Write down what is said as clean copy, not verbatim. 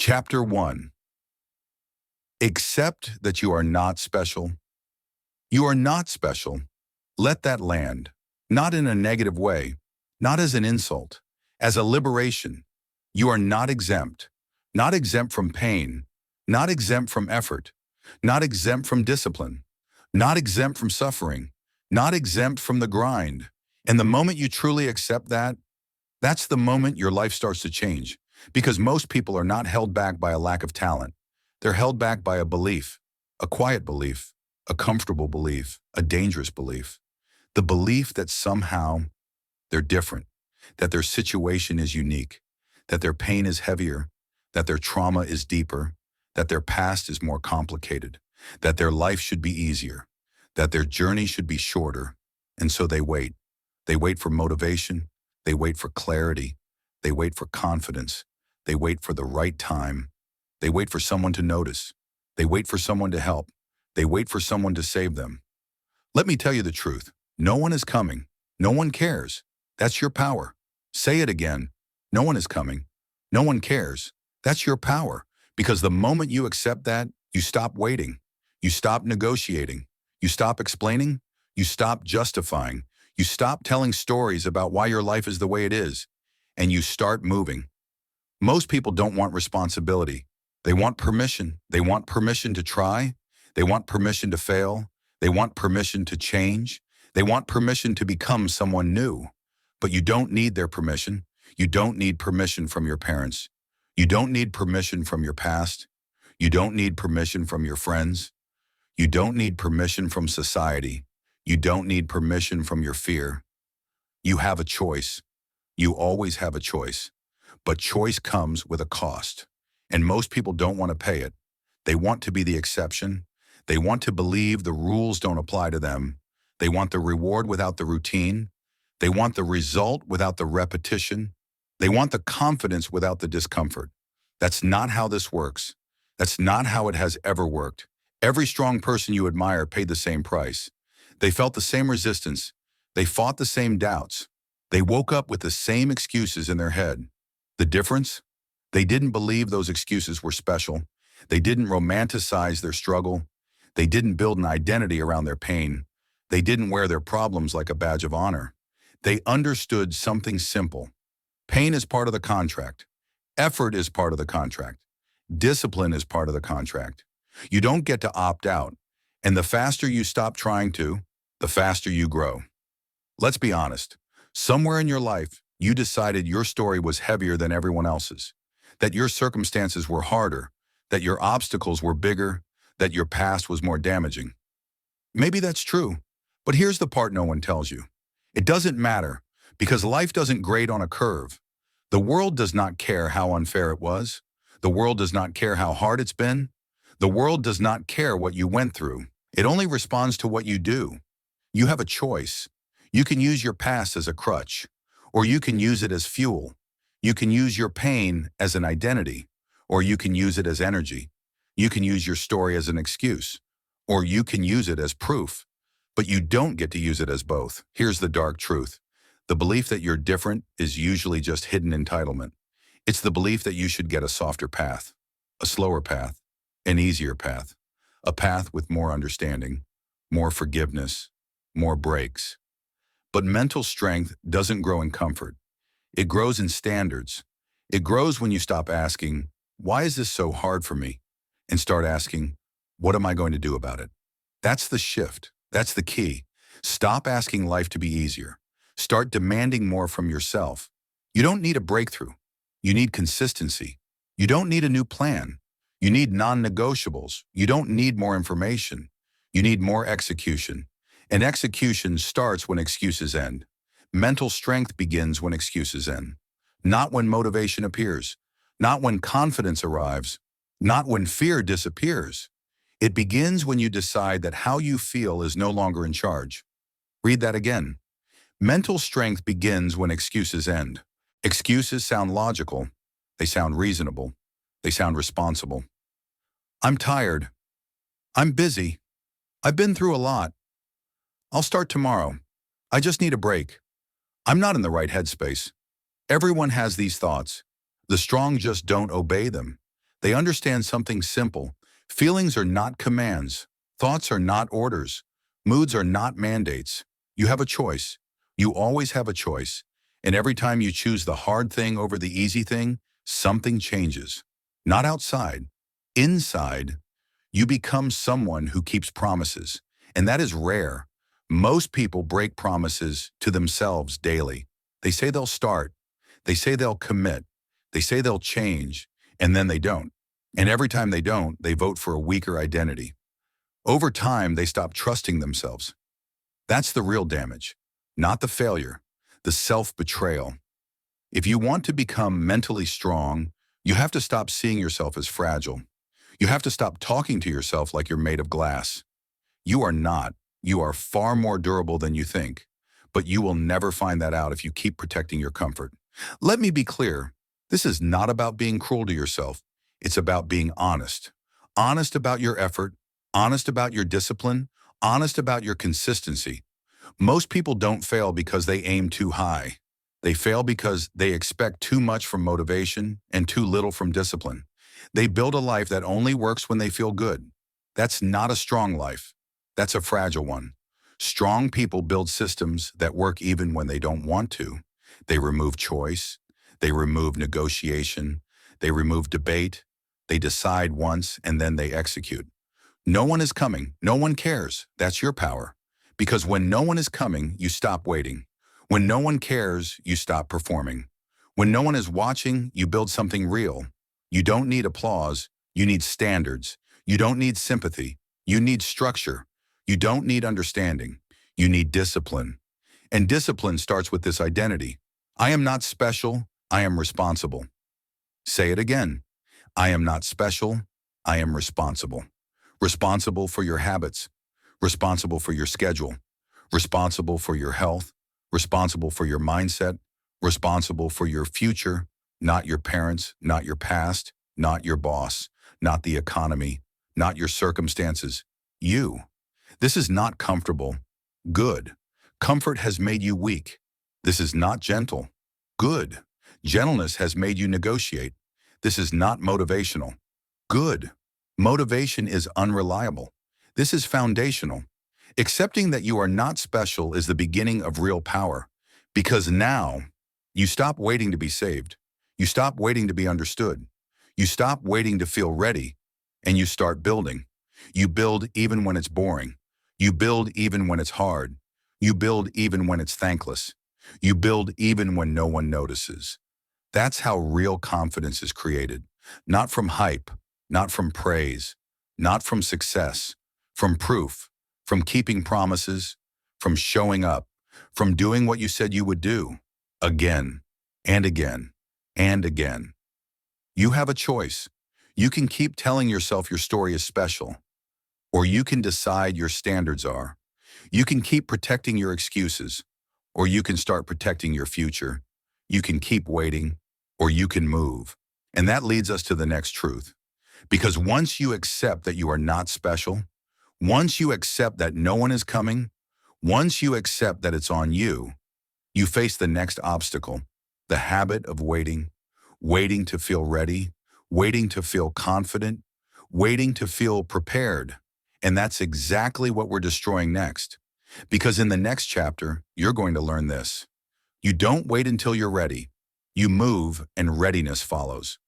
Chapter 1. Accept that you are not special. You are not special. Let that land. Not in a negative way, not as an insult, as a liberation. You are not exempt. Not exempt from pain. Not exempt from effort. Not exempt from discipline. Not exempt from suffering. Not exempt from the grind. And the moment you truly accept that, that's the moment your life starts to change. Because most people are not held back by a lack of talent. They're held back by a belief, a quiet belief, a comfortable belief, a dangerous belief. The belief that somehow they're different, that their situation is unique, that their pain is heavier, that their trauma is deeper, that their past is more complicated, that their life should be easier, that their journey should be shorter. And so they wait. They wait for motivation. They wait for clarity. They wait for confidence. They wait for the right time. They wait for someone to notice. They wait for someone to help. They wait for someone to save them. Let me tell you the truth. No one is coming. No one cares. That's your power. Say it again. No one is coming. No one cares. That's your power. Because the moment you accept that, you stop waiting. You stop negotiating. You stop explaining. You stop justifying. You stop telling stories about why your life is the way it is. And you start moving. Most people don't want responsibility. They want permission. They want permission to try. They want permission to fail. They want permission to change. They want permission to become someone new. But you don't need their permission. You don't need permission from your parents. You don't need permission from your past. You don't need permission from your friends. You don't need permission from society. You don't need permission from your fear. You have a choice. You always have a choice. But choice comes with a cost. And most people don't want to pay it. They want to be the exception. They want to believe the rules don't apply to them. They want the reward without the routine. They want the result without the repetition. They want the confidence without the discomfort. That's not how this works. That's not how it has ever worked. Every strong person you admire paid the same price. They felt the same resistance. They fought the same doubts. They woke up with the same excuses in their head. The difference? They didn't believe those excuses were special. They didn't romanticize their struggle. They didn't build an identity around their pain. They didn't wear their problems like a badge of honor. They understood something simple. Pain is part of the contract. Effort is part of the contract. Discipline is part of the contract. You don't get to opt out. And the faster you stop trying to, the faster you grow. Let's be honest. Somewhere in your life, you decided your story was heavier than everyone else's, that your circumstances were harder, that your obstacles were bigger, that your past was more damaging. Maybe that's true, but here's the part no one tells you. It doesn't matter, because life doesn't grade on a curve. The world does not care how unfair it was. The world does not care how hard it's been. The world does not care what you went through. It only responds to what you do. You have a choice. You can use your past as a crutch, or you can use it as fuel. You can use your pain as an identity, or you can use it as energy. You can use your story as an excuse, or you can use it as proof. But you don't get to use it as both. Here's the dark truth. The belief that you're different is usually just hidden entitlement. It's the belief that you should get a softer path, a slower path, an easier path, a path with more understanding, more forgiveness, more breaks. But mental strength doesn't grow in comfort. It grows in standards. It grows when you stop asking, why is this so hard for me? And start asking, what am I going to do about it? That's the shift. That's the key. Stop asking life to be easier. Start demanding more from yourself. You don't need a breakthrough. You need consistency. You don't need a new plan. You need non-negotiables. You don't need more information. You need more execution. And execution starts when excuses end. Mental strength begins when excuses end. Not when motivation appears. Not when confidence arrives. Not when fear disappears. It begins when you decide that how you feel is no longer in charge. Read that again. Mental strength begins when excuses end. Excuses sound logical. They sound reasonable. They sound responsible. I'm tired. I'm busy. I've been through a lot. I'll start tomorrow. I just need a break. I'm not in the right headspace. Everyone has these thoughts. The strong just don't obey them. They understand something simple. Feelings are not commands. Thoughts are not orders. Moods are not mandates. You have a choice. You always have a choice. And every time you choose the hard thing over the easy thing, something changes. Not outside. Inside, you become someone who keeps promises. And that is rare. Most people break promises to themselves daily. They say they'll start. They say they'll commit. They say they'll change. And then they don't. And every time they don't, they vote for a weaker identity. Over time, they stop trusting themselves. That's the real damage, not the failure, the self-betrayal. If you want to become mentally strong, you have to stop seeing yourself as fragile. You have to stop talking to yourself like you're made of glass. You are not. You are far more durable than you think. But you will never find that out if you keep protecting your comfort. Let me be clear. This is not about being cruel to yourself. It's about being honest. Honest about your effort, honest about your discipline, honest about your consistency. Most people don't fail because they aim too high. They fail because they expect too much from motivation and too little from discipline. They build a life that only works when they feel good. That's not a strong life. That's a fragile one. Strong people build systems that work even when they don't want to. They remove choice. They remove negotiation. They remove debate. They decide once and then they execute. No one is coming. No one cares. That's your power. Because when no one is coming, you stop waiting. When no one cares, you stop performing. When no one is watching, you build something real. You don't need applause. You need standards. You don't need sympathy. You need structure. You don't need understanding. You need discipline. And discipline starts with this identity. I am not special. I am responsible. Say it again. I am not special. I am responsible. Responsible for your habits. Responsible for your schedule. Responsible for your health. Responsible for your mindset. Responsible for your future, not your parents, not your past, not your boss, not the economy, not your circumstances. You. This is not comfortable. Good. Comfort has made you weak. This is not gentle. Good. Gentleness has made you negotiate. This is not motivational. Good. Motivation is unreliable. This is foundational. Accepting that you are not special is the beginning of real power, because now you stop waiting to be saved. You stop waiting to be understood. You stop waiting to feel ready, and you start building. You build even when it's boring. You build even when it's hard. You build even when it's thankless. You build even when no one notices. That's how real confidence is created. Not from hype, not from praise, not from success, from proof, from keeping promises, from showing up, from doing what you said you would do, again and again and again. You have a choice. You can keep telling yourself your story is special, or you can decide your standards are. You can keep protecting your excuses, or you can start protecting your future. You can keep waiting, or you can move. And that leads us to the next truth. Because once you accept that you are not special, once you accept that no one is coming, once you accept that it's on you, you face the next obstacle, the habit of waiting, waiting to feel ready, waiting to feel confident, waiting to feel prepared. And that's exactly what we're destroying next. Because in the next chapter, you're going to learn this. You don't wait until you're ready. You move and readiness follows.